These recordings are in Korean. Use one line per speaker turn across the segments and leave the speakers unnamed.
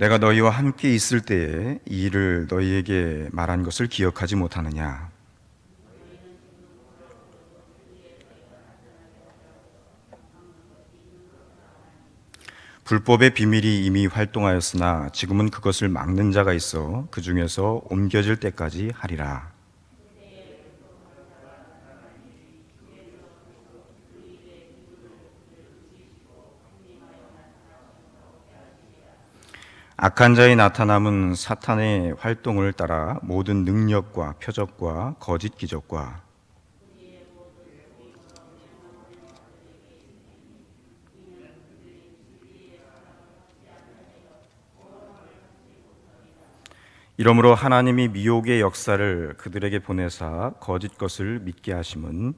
내가 너희와 함께 있을 때에 이 일을 너희에게 말한 것을 기억하지 못하느냐? 불법의 비밀이 이미 활동하였으나 지금은 그것을 막는 자가 있어 그 중에서 옮겨질 때까지 하리라. 악한 자의 나타남은 사탄의 활동을 따라 모든 능력과 표적과 거짓 기적과 이러므로 하나님이 미혹의 역사를 그들에게 보내사 거짓 것을 믿게 하심은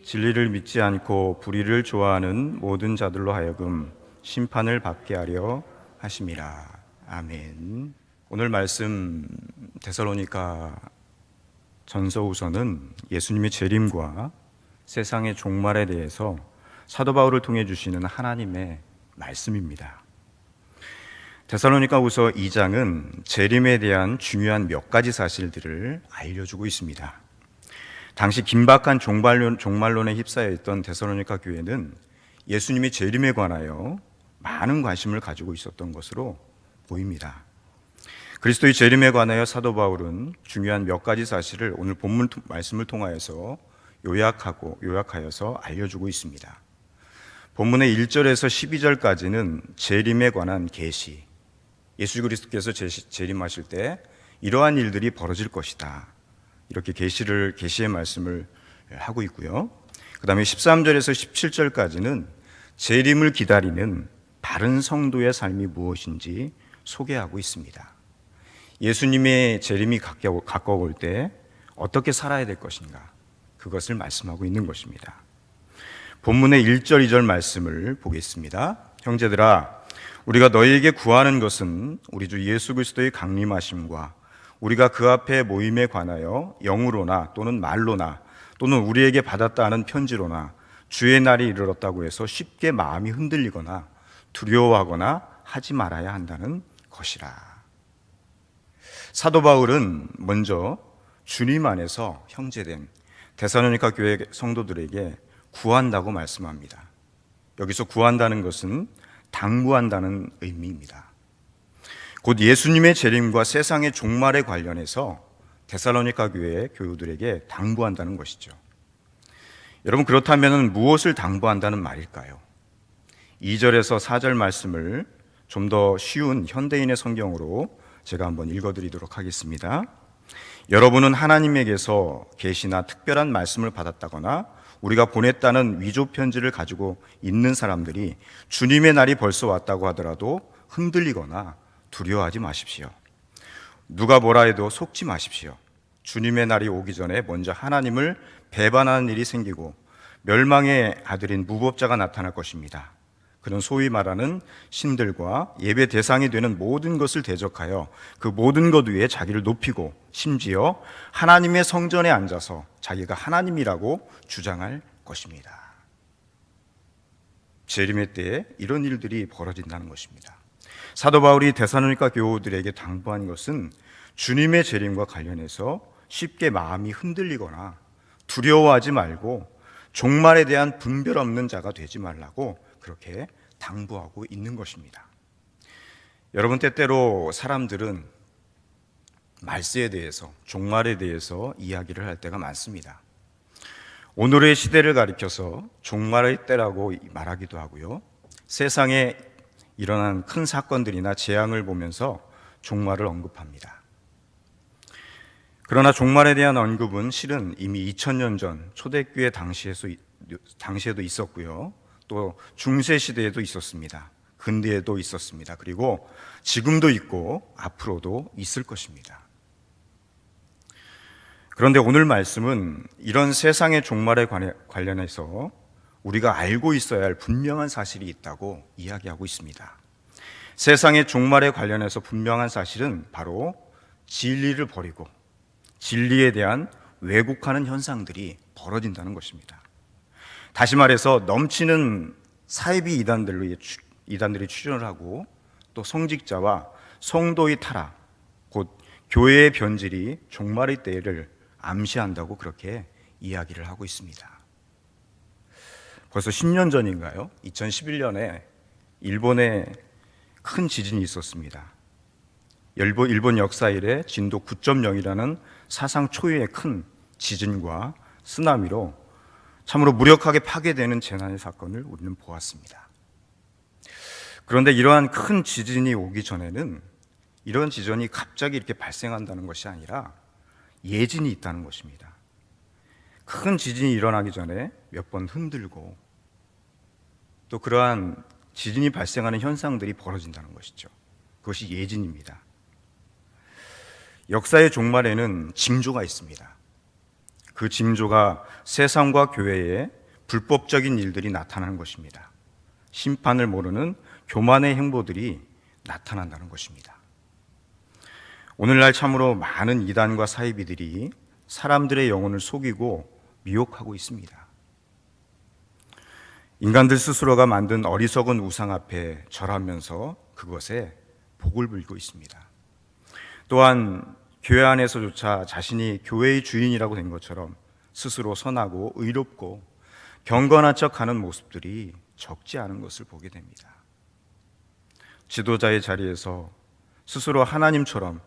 진리를 믿지 않고 불의를 좋아하는 모든 자들로 하여금 심판을 받게 하려 하심이라. 아멘. 오늘 말씀 데살로니가 전서후서는 예수님의 재림과 세상의 종말에 대해서 사도 바울을 통해 주시는 하나님의 말씀입니다. 데살로니가후서 2장은 재림에 대한 중요한 몇 가지 사실들을 알려주고 있습니다. 당시 긴박한 종말론에 휩싸여 있던 데살로니가 교회는 예수님의 재림에 관하여 많은 관심을 가지고 있었던 것으로 보입니다. 그리스도의 재림에 관하여 사도 바울은 중요한 몇 가지 사실을 오늘 본문 말씀을 통하여서 요약하여서 알려주고 있습니다. 본문의 1절에서 12절까지는 재림에 관한 계시, 예수 그리스도께서 재림하실 때 이러한 일들이 벌어질 것이다, 이렇게 계시의 말씀을 하고 있고요. 그 다음에 13절에서 17절까지는 재림을 기다리는 바른 성도의 삶이 무엇인지 소개하고 있습니다. 예수님의 재림이 가까워올 때 어떻게 살아야 될 것인가, 그것을 말씀하고 있는 것입니다. 본문의 1절, 2절 말씀을 보겠습니다. 형제들아, 우리가 너희에게 구하는 것은 우리 주 예수 그리스도의 강림하심과 우리가 그 앞에 모임에 관하여 영으로나 또는 말로나 또는 우리에게 받았다 하는 편지로나 주의 날이 이르렀다고 해서 쉽게 마음이 흔들리거나 두려워하거나 하지 말아야 한다는 것이라. 사도 바울은 먼저 주님 안에서 형제된 데살로니가 교회 성도들에게 구한다고 말씀합니다. 여기서 구한다는 것은 당부한다는 의미입니다. 곧 예수님의 재림과 세상의 종말에 관련해서 데살로니가 교회의 교우들에게 당부한다는 것이죠. 여러분, 그렇다면 무엇을 당부한다는 말일까요? 2절에서 4절 말씀을 좀 더 쉬운 현대인의 성경으로 제가 한번 읽어드리도록 하겠습니다. 여러분은 하나님에게서 계시나 특별한 말씀을 받았다거나 우리가 보냈다는 위조 편지를 가지고 있는 사람들이 주님의 날이 벌써 왔다고 하더라도 흔들리거나 두려워하지 마십시오. 누가 뭐라 해도 속지 마십시오. 주님의 날이 오기 전에 먼저 하나님을 배반하는 일이 생기고 멸망의 아들인 무법자가 나타날 것입니다. 그는 소위 말하는 신들과 예배 대상이 되는 모든 것을 대적하여 그 모든 것 위에 자기를 높이고 심지어 하나님의 성전에 앉아서 자기가 하나님이라고 주장할 것입니다. 재림의 때에 이런 일들이 벌어진다는 것입니다. 사도 바울이 데살로니가 교우들에게 당부한 것은 주님의 재림과 관련해서 쉽게 마음이 흔들리거나 두려워하지 말고 종말에 대한 분별 없는 자가 되지 말라고 그렇게 당부하고 있는 것입니다. 여러분, 때때로 사람들은 말세에 대해서, 종말에 대해서 이야기를 할 때가 많습니다. 오늘의 시대를 가리켜서 종말의 때라고 말하기도 하고요. 세상에 일어난 큰 사건들이나 재앙을 보면서 종말을 언급합니다. 그러나 종말에 대한 언급은 실은 이미 2000년 전 초대교회 당시에도 있었고요. 또 중세시대에도 있었습니다. 근대에도 있었습니다. 그리고 지금도 있고 앞으로도 있을 것입니다. 그런데 오늘 말씀은 이런 세상의 종말에 관련해서 우리가 알고 있어야 할 분명한 사실이 있다고 이야기하고 있습니다. 세상의 종말에 관련해서 분명한 사실은 바로 진리를 버리고 진리에 대한 왜곡하는 현상들이 벌어진다는 것입니다. 다시 말해서 넘치는 사이비 이단들이 출연을 하고 또 성직자와 성도의 타락, 곧 교회의 변질이 종말의 때를 암시한다고 그렇게 이야기를 하고 있습니다. 벌써 10년 전인가요? 2011년에 일본에 큰 지진이 있었습니다. 일본 역사 이래 진도 9.0이라는 사상 초유의 큰 지진과 쓰나미로 참으로 무력하게 파괴되는 재난의 사건을 우리는 보았습니다. 그런데 이러한 큰 지진이 오기 전에는 이런 지진이 갑자기 이렇게 발생한다는 것이 아니라 예진이 있다는 것입니다. 큰 지진이 일어나기 전에 몇 번 흔들고 또 그러한 지진이 발생하는 현상들이 벌어진다는 것이죠. 그것이 예진입니다. 역사의 종말에는 징조가 있습니다. 그 징조가 세상과 교회에 불법적인 일들이 나타나는 것입니다. 심판을 모르는 교만의 행보들이 나타난다는 것입니다. 오늘날 참으로 많은 이단과 사이비들이 사람들의 영혼을 속이고 미혹하고 있습니다. 인간들 스스로가 만든 어리석은 우상 앞에 절하면서 그것에 복을 빌고 있습니다. 또한 교회 안에서조차 자신이 교회의 주인이라고 된 것처럼 스스로 선하고 의롭고 경건한 척하는 모습들이 적지 않은 것을 보게 됩니다. 지도자의 자리에서 스스로 하나님처럼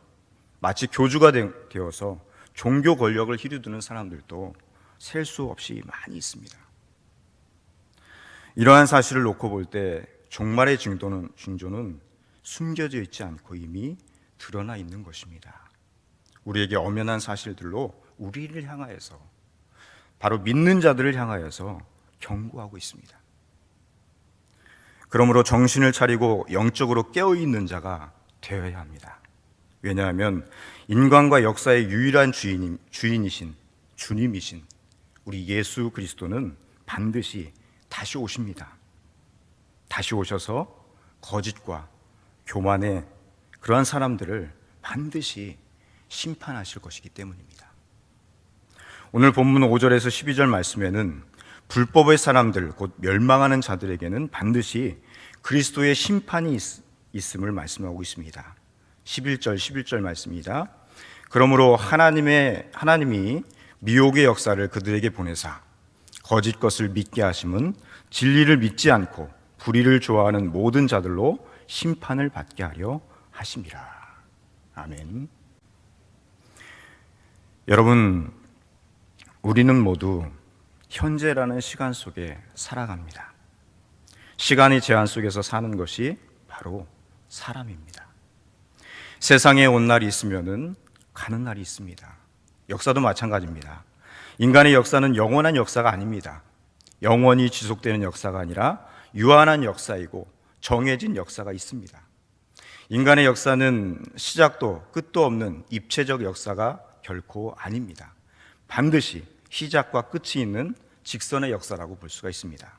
마치 교주가 되어서 종교 권력을 휘두르는 사람들도 셀 수 없이 많이 있습니다. 이러한 사실을 놓고 볼 때 종말의 징조는 숨겨져 있지 않고 이미 드러나 있는 것입니다. 우리에게 엄연한 사실들로 우리를 향하여서, 바로 믿는 자들을 향하여서 경고하고 있습니다. 그러므로 정신을 차리고 영적으로 깨어있는 자가 되어야 합니다. 왜냐하면 인간과 역사의 유일한 주인이신 주님이신 우리 예수 그리스도는 반드시 다시 오십니다. 다시 오셔서 거짓과 교만의 그러한 사람들을 반드시 심판하실 것이기 때문입니다. 오늘 본문 5절에서 12절 말씀에는 불법의 사람들, 곧 멸망하는 자들에게는 반드시 그리스도의 심판이 있음을 말씀하고 있습니다. 11절 말씀입니다. 그러므로 하나님이 미혹의 역사를 그들에게 보내사 거짓 것을 믿게 하심은 진리를 믿지 않고 불의를 좋아하는 모든 자들로 심판을 받게 하려 하심이라. 아멘. 여러분, 우리는 모두 현재라는 시간 속에 살아갑니다. 시간의 제한 속에서 사는 것이 바로 사람입니다. 세상에 온 날이 있으면은 가는 날이 있습니다. 역사도 마찬가지입니다. 인간의 역사는 영원한 역사가 아닙니다. 영원히 지속되는 역사가 아니라 유한한 역사이고 정해진 역사가 있습니다. 인간의 역사는 시작도 끝도 없는 입체적 역사가 결코 아닙니다. 반드시 시작과 끝이 있는 직선의 역사라고 볼 수가 있습니다.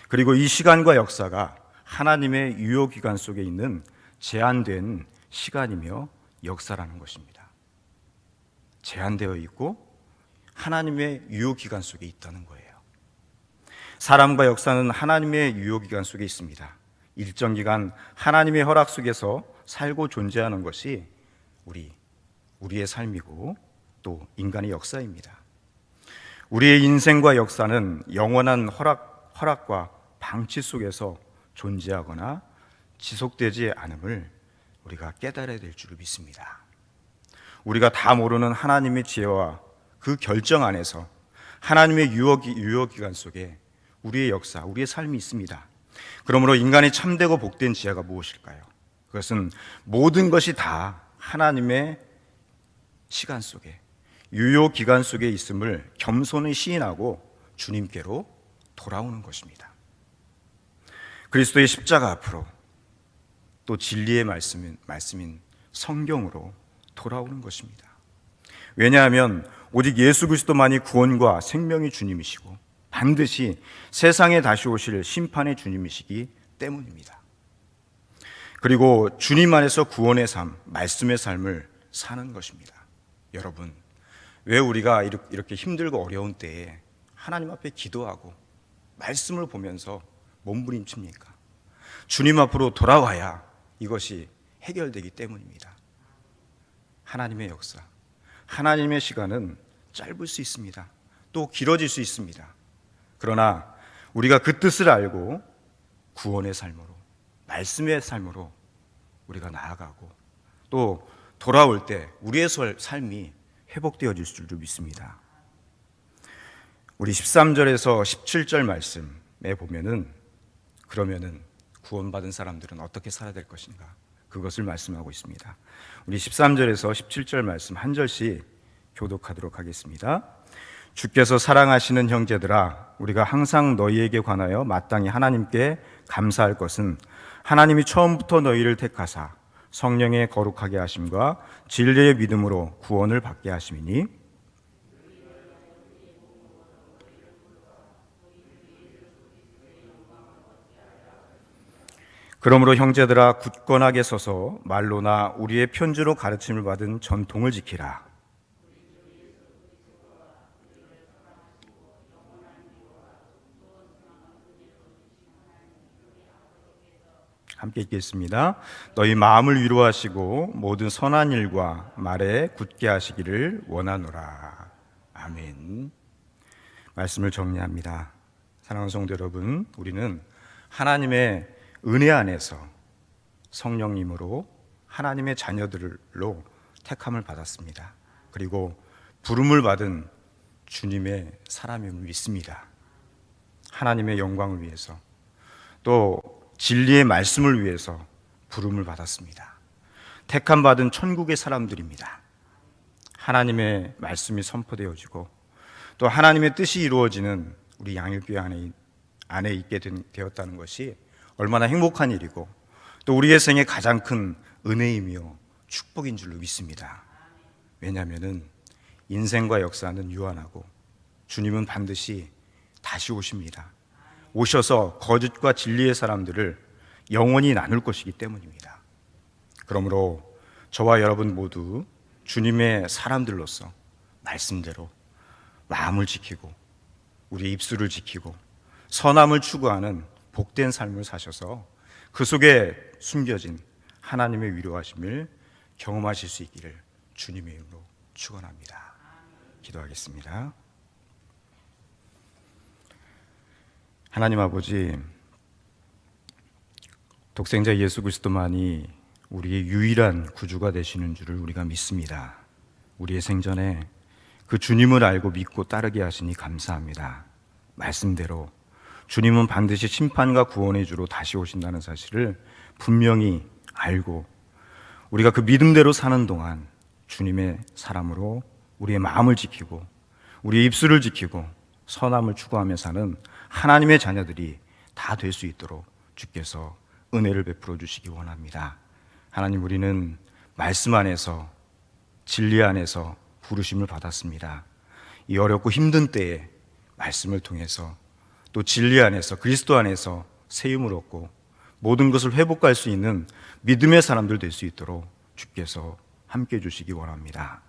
그리고 이 시간과 역사가 하나님의 유효기간 속에 있는 제한된 시간이며 역사라는 것입니다. 제한되어 있고 하나님의 유효기간 속에 있다는 거예요. 사람과 역사는 하나님의 유효기간 속에 있습니다. 일정 기간 하나님의 허락 속에서 살고 존재하는 것이 우리의 삶이고 또 인간의 역사입니다. 우리의 인생과 역사는 영원한 허락과 방치 속에서 존재하거나 지속되지 않음을 우리가 깨달아야 될 줄을 믿습니다. 우리가 다 모르는 하나님의 지혜와 그 결정 안에서 하나님의 유효기간 속에 우리의 역사, 우리의 삶이 있습니다. 그러므로 인간이 참되고 복된 지혜가 무엇일까요? 그것은 모든 것이 다 하나님의 시간 속에, 유효기간 속에 있음을 겸손히 시인하고 주님께로 돌아오는 것입니다. 그리스도의 십자가 앞으로 또 진리의 말씀인 성경으로 돌아오는 것입니다. 왜냐하면 오직 예수 그리스도만이 구원과 생명의 주님이시고 반드시 세상에 다시 오실 심판의 주님이시기 때문입니다. 그리고 주님 안에서 구원의 삶, 말씀의 삶을 사는 것입니다. 여러분, 왜 우리가 이렇게 힘들고 어려운 때에 하나님 앞에 기도하고 말씀을 보면서 몸부림칩니까? 주님 앞으로 돌아와야 이것이 해결되기 때문입니다. 하나님의 역사, 하나님의 시간은 짧을 수 있습니다. 또 길어질 수 있습니다. 그러나 우리가 그 뜻을 알고 구원의 삶으로, 말씀의 삶으로 우리가 나아가고 또 돌아올 때 우리의 삶이 회복되어질 줄도 믿습니다. 우리 13절에서 17절 말씀에 보면은 그러면은 구원받은 사람들은 어떻게 살아야 될 것인가, 그것을 말씀하고 있습니다. 우리 13절에서 17절 말씀 한 절씩 교독하도록 하겠습니다. 주께서 사랑하시는 형제들아, 우리가 항상 너희에게 관하여 마땅히 하나님께 감사할 것은 하나님이 처음부터 너희를 택하사 성령의 거룩하게 하심과 진리의 믿음으로 구원을 받게 하심이니, 그러므로 형제들아, 굳건하게 서서 말로나 우리의 편지로 가르침을 받은 전통을 지키라. 함께 읽겠습니다. 너희 마음을 위로하시고 모든 선한 일과 말에 굳게 하시기를 원하노라. 아멘. 말씀을 정리합니다. 사랑하는 성도 여러분, 우리는 하나님의 은혜 안에서 성령님으로 하나님의 자녀들로 택함을 받았습니다. 그리고 부름을 받은 주님의 사람임을 믿습니다. 하나님의 영광을 위해서 또 진리의 말씀을 위해서 부름을 받았습니다. 택함 받은 천국의 사람들입니다. 하나님의 말씀이 선포되어지고 또 하나님의 뜻이 이루어지는 우리 양일교회 안에 있게 되었다는 것이 얼마나 행복한 일이고 또 우리의 생에 가장 큰 은혜이며 축복인 줄로 믿습니다. 왜냐하면 인생과 역사는 유한하고 주님은 반드시 다시 오십니다. 오셔서 거짓과 진리의 사람들을 영원히 나눌 것이기 때문입니다. 그러므로 저와 여러분 모두 주님의 사람들로서 말씀대로 마음을 지키고 우리의 입술을 지키고 선함을 추구하는 복된 삶을 사셔서 그 속에 숨겨진 하나님의 위로하심을 경험하실 수 있기를 주님의 이름으로 축원합니다. 기도하겠습니다. 하나님 아버지, 독생자 예수 그리스도만이 우리의 유일한 구주가 되시는 줄을 우리가 믿습니다. 우리의 생전에 그 주님을 알고 믿고 따르게 하시니 감사합니다. 말씀대로 주님은 반드시 심판과 구원의 주로 다시 오신다는 사실을 분명히 알고 우리가 그 믿음대로 사는 동안 주님의 사람으로 우리의 마음을 지키고 우리의 입술을 지키고 선함을 추구하며 사는 하나님의 자녀들이 다 될 수 있도록 주께서 은혜를 베풀어 주시기 원합니다. 하나님, 우리는 말씀 안에서 진리 안에서 부르심을 받았습니다. 이 어렵고 힘든 때에 말씀을 통해서 또 진리 안에서 그리스도 안에서 세움을 얻고 모든 것을 회복할 수 있는 믿음의 사람들 될 수 있도록 주께서 함께 해 주시기 원합니다.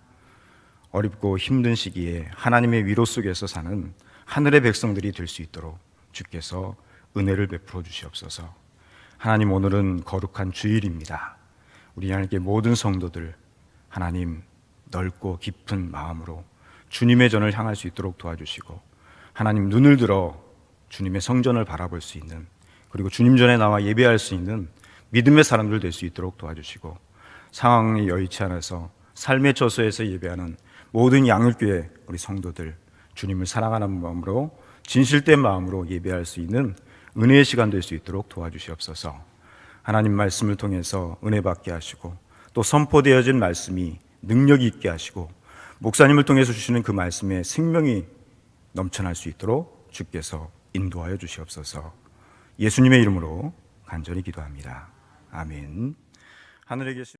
어렵고 힘든 시기에 하나님의 위로 속에서 사는 하늘의 백성들이 될 수 있도록 주께서 은혜를 베풀어 주시옵소서. 하나님, 오늘은 거룩한 주일입니다. 우리 하나님께 모든 성도들 하나님 넓고 깊은 마음으로 주님의 전을 향할 수 있도록 도와주시고 하나님 눈을 들어 주님의 성전을 바라볼 수 있는, 그리고 주님 전에 나와 예배할 수 있는 믿음의 사람들 될 수 있도록 도와주시고 상황이 여의치 않아서 삶의 저소에서 예배하는 모든 양일교회 우리 성도들 주님을 사랑하는 마음으로 진실된 마음으로 예배할 수 있는 은혜의 시간 될 수 있도록 도와주시옵소서. 하나님 말씀을 통해서 은혜 받게 하시고 또 선포되어진 말씀이 능력이 있게 하시고 목사님을 통해서 주시는 그 말씀에 생명이 넘쳐날 수 있도록 주께서 인도하여 주시옵소서. 예수님의 이름으로 간절히 기도합니다. 아멘. 하늘에 계신